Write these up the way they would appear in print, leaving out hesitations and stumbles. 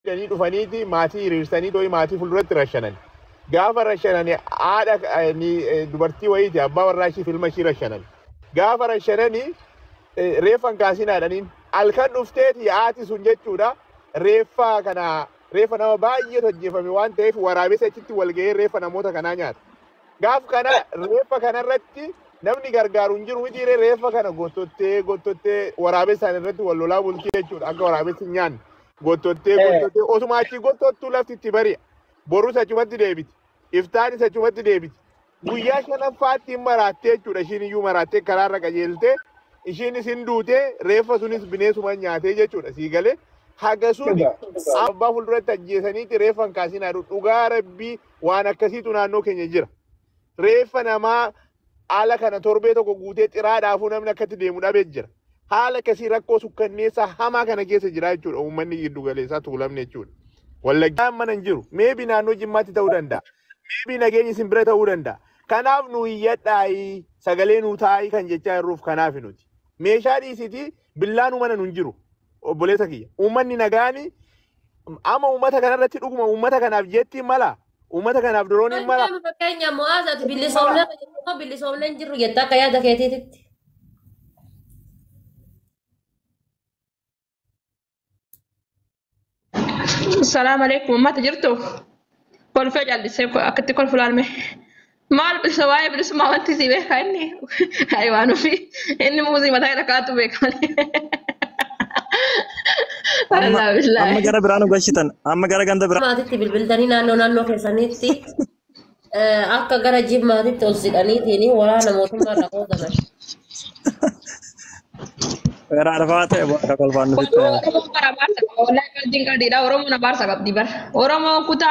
danii dhufaniiti maatii hiriirsanii tooyi maatii fuulduratti rashanan. Gaafa rashanan haadha dubartii wayiiti abbaa warraa ishii filma ishii rashanan. Gaafa rashananii reeffan kaasinaadhaniin halkan dhufteeti haati sun jechuudha reeffa kana reeffa nama baay'eetu ajjeefame waan ta'eef waraabessa achitti wal ga'ee reeffa namoota kanaa nyaata. Gaaf kana reeffa kanarratti namni gargaaru hin jiru miti reeffa kana gottottee waraabessaan irratti wal lolaa bultii jechuudha akka waraabessi hin nyaanne. Gottottee osuma achi gottottuu lafti itti bari'a. Borus achumatti deebiti. Iftaanis achumatti deebiti. Guyyaa shanaffaatti hin maraattee jechuudha ishiin iyyuu maraattee karaarra qajeeltee ishiin isin duutee reeffa sunis bineensuma nyaatee jechuudha sii galee. Haga suni abbaa fuulduratti ajjeesaniiti reeffan kaasinaa dhugaa rabbii waan akkasiitu naannoo keenya jira. Reeffa namaa haala kana torbee tokko guutee xiraadhaafuu namni akkatti deemu dhabee jira. Haala akkasii rakkoo sukkanneessaa hamaa kana keessa jira jechuudha uummanni giddu galeessaa tuulamne jechuudha. Wallaggaan mana hin jiru. Meebii naannoo Jimmaatti ta'uu danda'a. Meebii nageenyi isin bira ta'uu danda'a. Kanaaf nu hiyyadhaayii sagalee nu taa'ii kan jechaa jirruuf kanaaf nuti. Meeshaa dhiisitii billaanu mana nu hin jiru. Obboleessa kiyya. Uummanni nagaani ama uummata kanarratti dhuguma uummata kanaaf jetti mala. Uummata kanaaf dirooniin mala. Fakkeenya mo'aasati bilisoomnee hin jirru jettaa akka yaada keetiitti. Assalamu alaikum mata jirtu kol fe jalli se ko akati kol fulan me mal bil sawai bil suma wanti si be kanni haywanu fi inni muzi mata da ka tu be kanni Allah billahi amma gara biranu gashitan amma gara ganda biranu maatitti bilbiltanii naannoo keessanitti akka gara jimmaatitti ol sidhaniitiin waraana mootummaa irraa qoodaman. Era arfaate buat kolfan itu. Wallahi kal tinggal di Oromo na barsa kabdi bar. Oromo kuta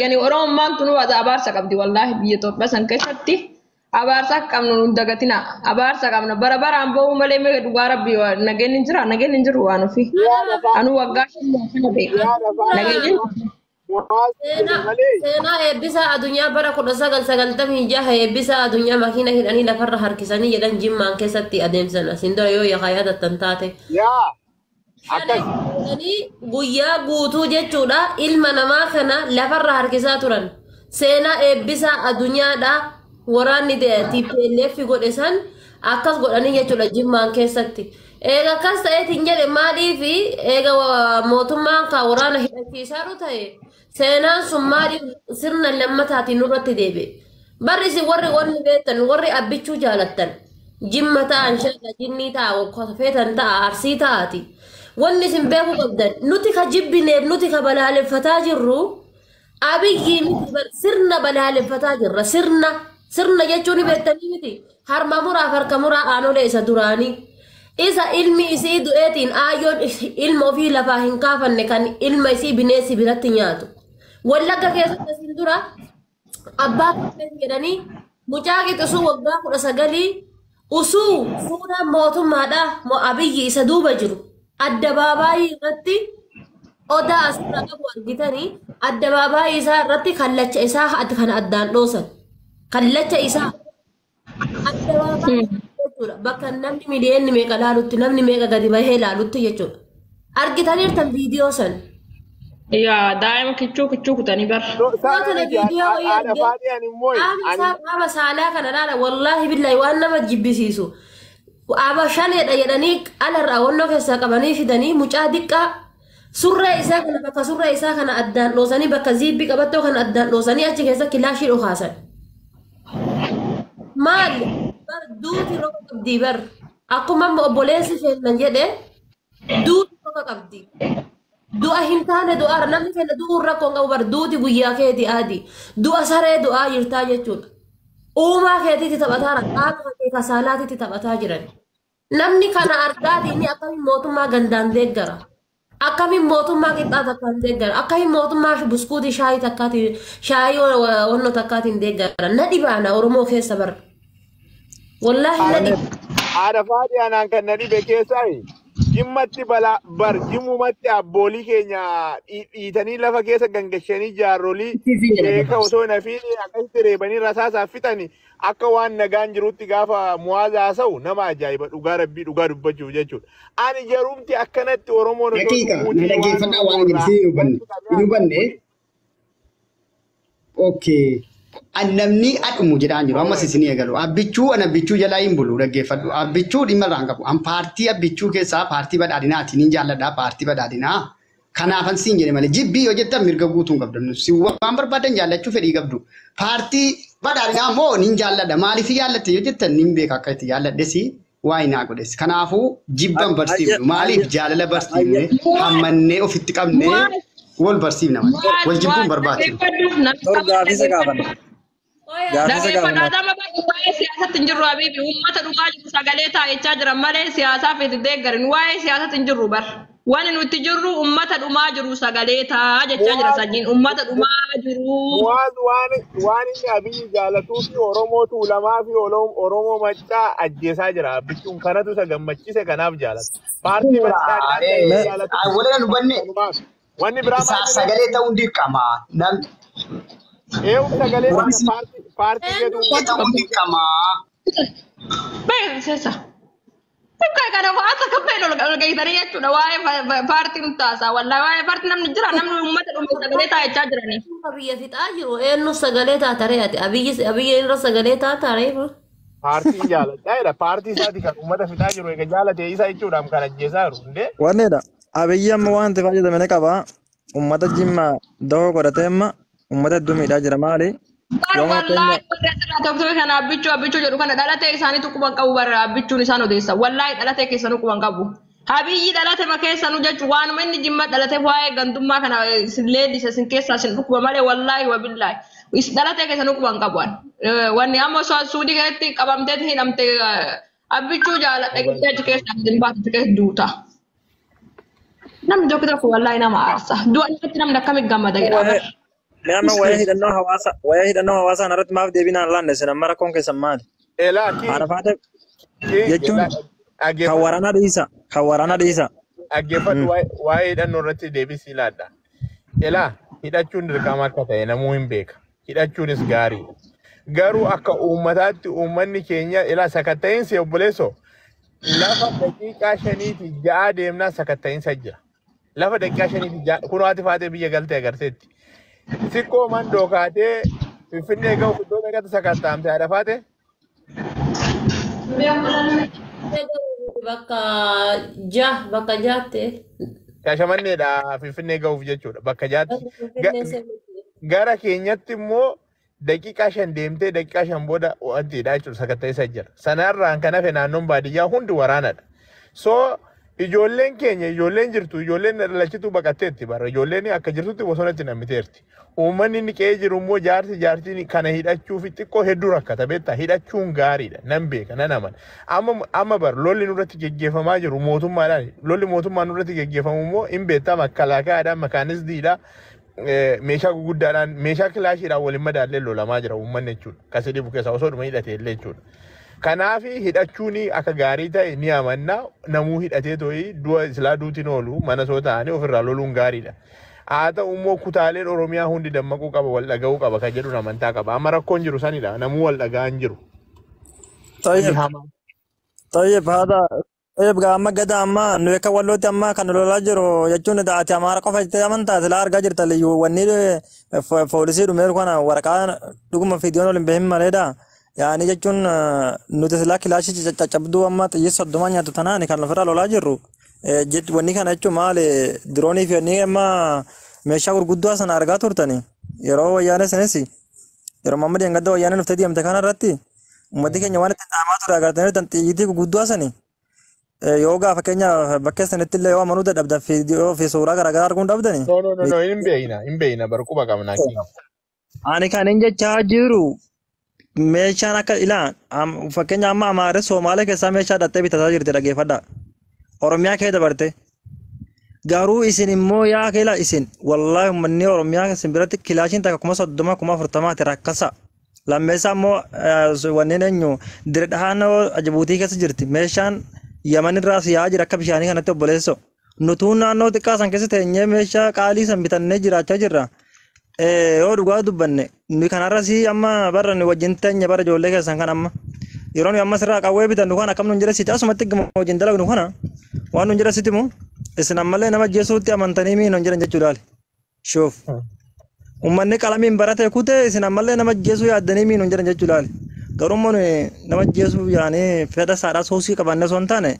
yani Oromo mantu nu ada barsa kabdi wallahi biye to basan kesatti abarsa kamnu dagatina abarsa kamna bara ambo male me dugara bi nagenin jira wanu fi anu wagga kana be nagenin seenaa eebbisaa addunyaa bara 1996 eebbisaa addunyaa makiina hidhanii lafarra harkisanii jedhan jimmaan keessatti adeemsan asin dura yoo yaadatan taate. Guyyaa guutuu jechuudha ilma namaa kana lafarra harkisaa turan. Seenaa eebbisaa addunyaadha waraanni TPLF godhe san akkas godhanii jechuudha jimmaan keessatti. Eega akkas ta'eetiin jedhe maaliif eega mootummaan ka waraana hidhachiisaa ta'e. Seenaan sun maaliif sirna lammataatiin nurratti deebi'e. Barri isin warri beektan warri abbichuu jaalattan. Jimma ta'an shaala jinnii ta'a feetan ta'a arsii ta'aati. Wanni isin beekuu qabdan nuti ka jibbineef nuti ka balaaleffataa jirru abiyyi miti sirna balaaleffataa jirra sirna jechuun beektanii miti harma muraaf harka muraa aanolee isa duraanii. Isa ilmi isii du'eetiin aayyoon ilma ofii lafaa hin kaafanne kan ilma isii bineensi biratti nyaatu. Wallagga keessatti isin dura abbaa kubbeen jedhanii mucaa qixxisuu waggaa 19 usuu fuudhaan mootummaadha abiyyi isa duuba jiru. Addabaabaayii irratti odaa asirra qabu argitanii addabaabaayii isaa irratti kallacha isaa kan addaan dhoosan. Kallacha isaa addabaabaayii bakka namni miliyoonni meeqa laalutti namni meeqa gadi bahee laalutti jechuudha. Argitaniirtan viidiyoo san. Yaa daa'ima kichuu kutanii bar. Kana viidiyoo qaama saalaa kana laala wallaahi billahi waan nama jibbisiisu. Abashaneedha jedhanii alarraa wannoo keessaa qabanii fidanii mucaa diqqaa surree isaa kana bakka surree isaa kana addaan dhoosanii bakka ziibbii qabattoo kana addaan dhoosanii achi keessa kilaashii dhokaasan. Maali? Duuti roga qabdi bar akkuma obboleessi kennan jedhe duuti roga qabdi du'a hin taane du'a namni kenna du'uun rakkoon qabu bar duuti guyyaa keeti aadi du'a saree du'aa jirtaa jechuudha uumaa keetiitti taphataa qaama kee kasaalaatitti taphataa jiran namni kana argaatiin akkamiin mootummaa gandaan deeggara akkamiin mootummaa qixxaa takkaan deeggara akkamiin mootummaa buskuutii shaayii takkaatiin shaayii wannoo takkaatiin deeggara na dhibaana Oromoo keessa bar. Wallahi nadi ada faadi anan kan nadi bekeesai jimmatti bar jimmumatti abboolii keenya dhiitanii lafa keessa gangashanii jaarolii beeka osoo nafiini akkasitti reebanii rasaasaa fixanii akka waan nagaan jirutti gaafa muwaazaa haasa'u nama ajaa'iba dhugaa rabbii dhugaa dubbachuuf jechuudha. Ani jarumti akkanatti Oromoon daqiiqa na dhaggeeffadhaa waan jiru hin hubanne. Okay. Namni adhumu jedhaan jiru ammas isinii eegalu. Abbichuu jalaa hin bulu dhaggeeffadhu. Abbichuu dhimma irraa hin qabu. An paartii abbichuu keessaa paartii badhaadhinaati ni jaalladhaa paartii badhaadhinaa. Kanaafan siin jedhe malee jibbii yoo jettan mirga guutuu hin qabdu. Si waan barbaadan jaallachuu fedhii qabdu. Paartii badhaadhinaa immoo ni jaalladha. Maaliif jaallatte yoo jettan ni beeka akka itti jaalladhesi waa hin godhes. Kanaafuu jibban barsiifnu maaliif jaalala barsiifne hammannee ofitti qabne wal barsiifna malee wal jibbuun barbaachisu. Gaafisa gaafan. Gaafisa gaafan. Fadhaadama baay'ee waa'ee siyaasatti hin jirru Habiibi. Uummata dhumaa jiru sagalee taa'ichaa jiran malee siyaasaaf itti deeggarin waa'ee siyaasatti hin jirru bar. Waan nuti jirru uummata dhumaa jiru sagalee taa'aa jechaa jira sanyiin uummata dhumaa jiru. Waan inni Abiyyi jaalatuu fi Oromoo Tuulamaa fi Oromoo Maccaa ajjeesaa jira. Abbichuun kanatu isa gammachiise kanaaf jaalata. Paartii Maccaa jaalatu. Waliin hubanne. Wanni biraa sagalee ta'uun dirqama. Sagalee paartii jedhu ta'uun dirqama. Beeksisa. Kana waasa kaffee olgaitanii jechuudha waa'ee paartii nu taasisaa wallaahi waa'ee paartii namni jira namni uummata dhuunfaa sagalee taa'ichaa jiranii. Biyya fixaa jiru eenyu sagalee taataree ati abiyyi irra sagalee taataree. Paartii jaaladha paartii isaati kan uummata fixaa jiru egaa jaalatee isa jechuudhaan kan ajjeesaa jiru hundee. Wanneedha. Abiyyi amma waan itti fayyadamne qaba. Uummata Jimmaa dahoo godhatee amma uummata hedduu miidhaa jira maali? Wallahi tokko kana abbichuu jedhu kana dhalatee isaanii tuquban qabu barra abbichuun isaan odeessa. Wallahi dhalatee keessanuu quban qabu. Habiyyi dhalate ma keessanuu jechuun waanuma inni Jimmaa dhalatee waa'ee gandummaa kana leedisa sin keessaa sin dhukkuba malee wallahi wabillahi. Dhalatee keessanuu quban qabuan. Wanni amma suudii keessatti qabamtee hidhamte abbichuu jaaladha guddaa keessaa Jimmaa keessa duuta. Namni tokko wallahi nama aarsa. Du'a irratti namni akkamitti gammada jedhama. Nama waya hidhannoo hawaasaa irratti maaf deebinaan laanne sin amma rakkoon keessan maali? Arafaate jechuun kan waraana dhiisa. Dhaggeeffadhu waa'ee hidhannoo irratti deebisii laadha. Hidhachuun dirqama akka ta'e namuu hin beeka. Hidhachuunis gaariidha. Garuu akka uummataatti uummanni keenya sakatta'insi obboleessoo lafa daqiiqaa 5 fi 6 deemnaa sakatta'insa jira. Lafa daqiiqaa 5 fi 6 kun waati faatee biyya galtee agarteetti. Sikko mandoo kaatee Finfinnee gahu iddoo meeqatti sakatta'amte haadha faate? Bakka jaatte. Shaashamanneedha Finfinnee gahuuf jechuudha bakka jaatti. Gara keenyatti immoo daqiiqaa 5 deemtee daqiiqaa 5 booda wantiidha jechuudha sakatta'insa jira. Sanarraan kan hafe naannoon baadiyyaa hundi waraanadha. So ijoolleen keenya ijoolleen jirtu ijoolleen dhalachitu baqatteetti bara ijoolleen akka jirtutti bosonatti namiteerti. Uummanni inni qe'ee jiru immoo jaartiin kana hidhachuuf xiqqoo hedduu rakkata beektaa hidhachuun gaariidha nan beeka nan amana. Amma bar lolli nurratti geggeeffamaa jiru mootummaadhaan lolli mootummaan nurratti geggeeffamu immoo hin beektaa makkalaakaadhaan makaanisdiidha meeshaa guguddaadhaan meeshaa kilaashiidhaan waliin madaallee lolamaa jira uummanni jechuudha. Kasidii bukeessa osoo dhuma hidhatee illee jechuudha. Kanaaf hidhachuun akka gaarii ta'e ni amanna namuu hidhatee to'ii du'a islaa duutiin oolu mana soo ta'anii ofirraa loluun gaariidha. Haa ta'u immoo kutaaleen Oromiyaa hundi dammaquu qaba wal dhaga'uu qaba kan jedhu amantaa qaba. Amma rakkoon jiru sanidha namuu wal dhaga'an jiru. Tayyib amma gada amma nu akka wallootti amma kan lolaa jiru jechuun ati amaara qofa jettee amantaa silaa argaa jirta liyyuu wanni poolisii dhumeeru kana waraqaa dhuguma fiidiyoon waliin bahin maleedha. Yaani jechuun nuti silaa kilaashii caccabduu amma xiyyi 30 nyaatu tanaan kan lafarraa lolaa jirru. Wanni kana jechuun maali diroonii fi wanni amma meeshaa gurguddoo sana argaa turtani. Yeroo wayyaanee sanis yeroo Muhammad Yangadda wayyaanee nuftee deemte kana irratti uummatni keenya waan itti dhaamaa ture agartanii tan xiyyiitii gurguddoo sani. Yoo gaafa keenya bakka sanitti illee yoo amanuu dadhabdan fiidiyoo fi suuraa garaagaraa arguun dhabdani. No hin beeyna barquba qabna. Ani kan hin jechaa jiru. Meeshaan akka ilaa fakkeenya amma Amaarri Soomaalee keessaa meeshaa dhattee bitataa jirti dhaggeeffadhaa. Oromiyaa kee dabarte. Garuu isin immoo yaa keela isin wallaahi uummanni Oromiyaa isin biratti kilaashiin takka 30 40 rakkasa. Lammeessaa immoo wanneen eenyu dirdhaan Jibuutii keessa jirti. Meeshaan Yaman irraa siyaa jira akka bishaanii kanatti obboleessoo. Nutuun naannoo xiqqaa san keessa teenyee meeshaa qaalii san bitannee jiraachaa jirra. Yoo dhugaa dubbanne nu kanarra si amma barra nu wajjin teenya bara ijoollee keessan kan amma yeroo nu amma sirraa qawwee bitan nu kana akkam nu jira siti asumatti gama wajjin dalagnu kana waan nu jira siti mu isin ammallee nama jeesuutti amantanii mii nu jiran jechuu laali shoof ummanni qalamiin barate kute isin ammallee nama jeesuu yaaddanii mii nu jiran jechuu laali garummaa nama jeesuu yaanii fedha saadhaa soosii qabanne osoo hin taane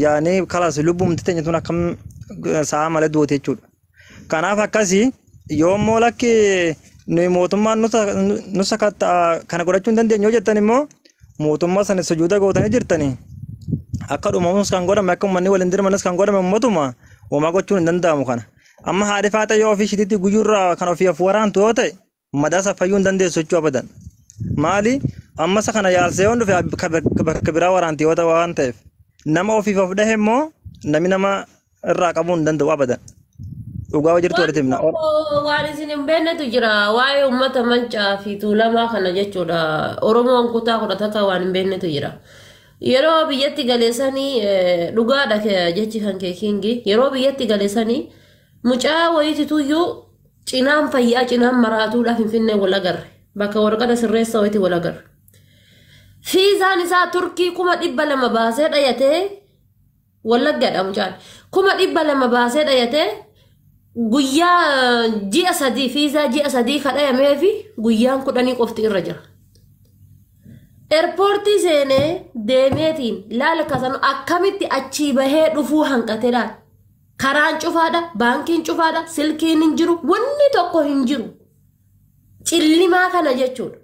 yaanii kalas lubbumti teenya tun akkam sa'a malee duute jechuudha. Kanaaf akkasii yoommoo lakki nuyi mootummaan nusa kana godhachuu hin dandeenyu jettan immoo mootummaa sana sujuuda gootanii jirtanii akka dhumamus kan godhame akka uummanni waliin dirmanis kan godhame uummatuma homaa gochuun hin danda'amu kana. Amma haadhi faata yoo ofii shititti guyyuurraa kan ofii waraantu yoo ta'e madaasa fayyuu hin dandeessu jechuu abadan. Maali amma isa kana yaalsee waan dhufe bakka biraa waraanti yoo ta'u waan ta'eef nama ofiif of dhahe immoo namni nama irraa qabuu hin danda'u abadan. Dhugaa jirtu walitti himna. Waan isin hin beeknetu jira waa'ee uummata mancaa fi tuulamaa kana jechuudha. Oromoon kutaa kudha takka waan hin beeknetu jira. Yeroo biyyatti galeessanii dhugaadha jechi kan kee kingi yeroo biyyatti galeessanii mucaa wayitituyyuu cinaan fayyaa cinaan maraatuudhaaf Finfinnee wal agarre bakka warqata sirreessa wayitii wal agarre. Fiizaan isaa Turkii 200 baasee dhayatee Wallaggaadha mucaan 200 baasee dhayatee guyyaa ji'a 3 fiizaa ji'a 3 kadhayamee fi guyyaan 10 qofti irra jira. Airportii seenee deemeetiin laala kasan akkamitti achii bahee dhufuu hanqate laal. Karaan cufaadha, baankiin cufaadha, silkiin hin jiru, wanni tokko hin jiru. Cillimaa kana jechuudha.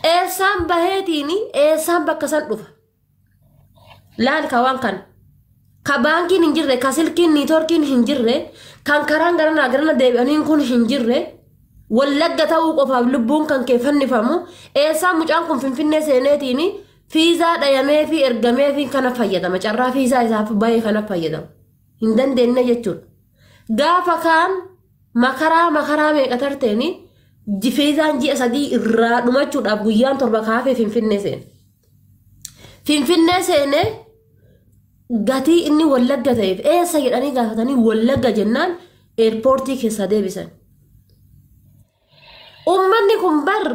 Eessaan baheetiin eessaan bakka san dhufa. Laal ka waan kana. Ka baankiin hin jirre, ka silkiin niitoorkiin hin jirre, kan karaan garana deebi'aniin kun hin jirre. Wallagga ta'uu qofaaf lubbuun kan kee fannifamu eessaan mucaan kun Finfinnee seeneetiin fiizaa dhayamee fi ergamee fi kana fayyadama carraa fiizaa isaaf baay'ee kana fayyadama hin dandeenye jechuudha. Gaafa kaan makaraa meeqa tarteeni fiizaan ji'a 3 irraa dhumachuudhaaf guyyaan 7 kaafee Finfinnee seene. Finfinnee seenee gatii inni Wallagga ta'eef eessa jedhanii gaafatanii Wallagga jennaan eerpoortii keessa deebisan. Uummanni kun bar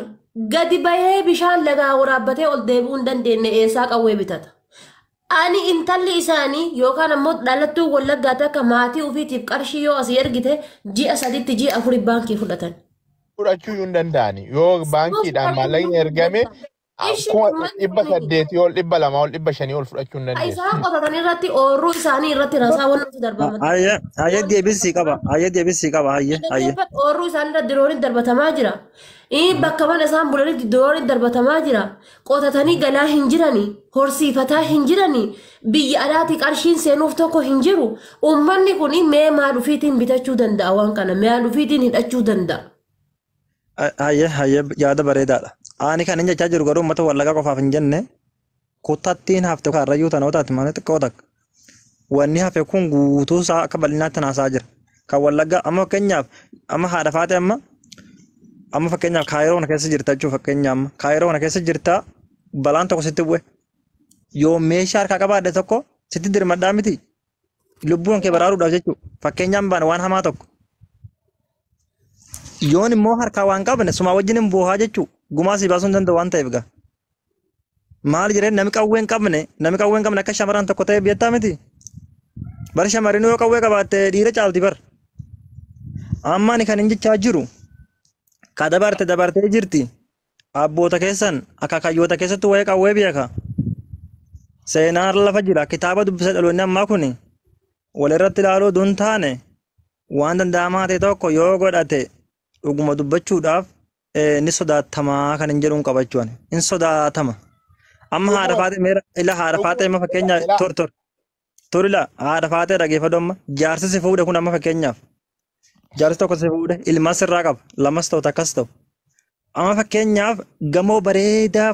gadi bahee bishaan lagaa waraabbatee ol deebi'uu hin dandeenye eessaa qawwee bitata. Ani intalli isaanii yookaan ammoo dhalattuu Wallaggaa akka maatii ofiitiif qarshii yoo asii ergite ji'a 3tti ji'a 4 baankii fudhatan. Fudhachuu hin danda'ani yoo baankiidhaan maallaqni ergame 800 ol 200 ol 500 ol fudhachuu hin dandeessu. Isaan qotatan irratti oorruu isaanii irratti rasaa wanti darbaman. Ayya deebisii qaba. Oorruu isaanii irratti dirooniin darbatamaa jira. Bakka mana isaan bulanitti dirooniin darbatamaa jira. Qotatanii galaa hin jirani. Horsiifataa hin jirani. Biyya alaatii qarshiin seenuuf tokko hin jiru. Uummanni kun mee maal ufiitiin bitachuu danda'a waan kana maal ufiitiin hidhachuu danda'a. Ayya yaada bareedaadha. Ani kan inni jechaa jiru garuu uummata Wallaggaa qofaaf hin jenne kutattiin hafte karrayyuu tanoo taate malee xiqqoo takka. Wanni hafe kun guutuu isaa akka bal'inaatti naasaa jira. Kan Wallaggaa amma fakkeenyaaf amma haadha faate amma fakkeenyaaf Kaayiroo kana keessa jirta jechuudha fakkeenyaaf amma Kaayiroo kana keessa jirta balaan tokko sitti bu'e. Yoo meeshaa harkaa qabaadde tokko sitti dirmadhaa miti lubbuun kee baraaruudhaaf jechuudha fakkeenyaaf baan waan hamaa tokko. Yoon immoo harkaa waan qabne suma wajjin hin boohaa jechuudha. Gumaa si baasuu hin danda'u waan ta'eef gaa. Maal jedhee namni qawwee hin qabne akka shamarran tokko ta'e beektaa miti. Bari shamarrin yoo qawwee qabaatte dhiira caalti bar. Amma ani kan hin jechaa jiru ka dabartee jirti. Abboota keessan akaakayyoota keessatti waa'ee qawwee beeka. Seenaan lafa jira kitaaba dubbisa dhaloonni ammaa kun walirratti ilaaluu duun taane waan danda'amaa ta'e tokko yoo godhate dhuguma dubbachuudhaaf ni sodaatamaa kan hin jedhuun qabachuun hin sodaatama. Amma haadha faatee meera ila haadha faatee amma fakkeenyaaf torila haadha faatee dhageeffadhu amma jaarsi si fuudhe kun amma fakkeenyaaf jaarsi tokko si fuudhe ilma sirraa qaba lamas ta'u takkas ta'u amma fakkeenyaaf gamoo bareedaa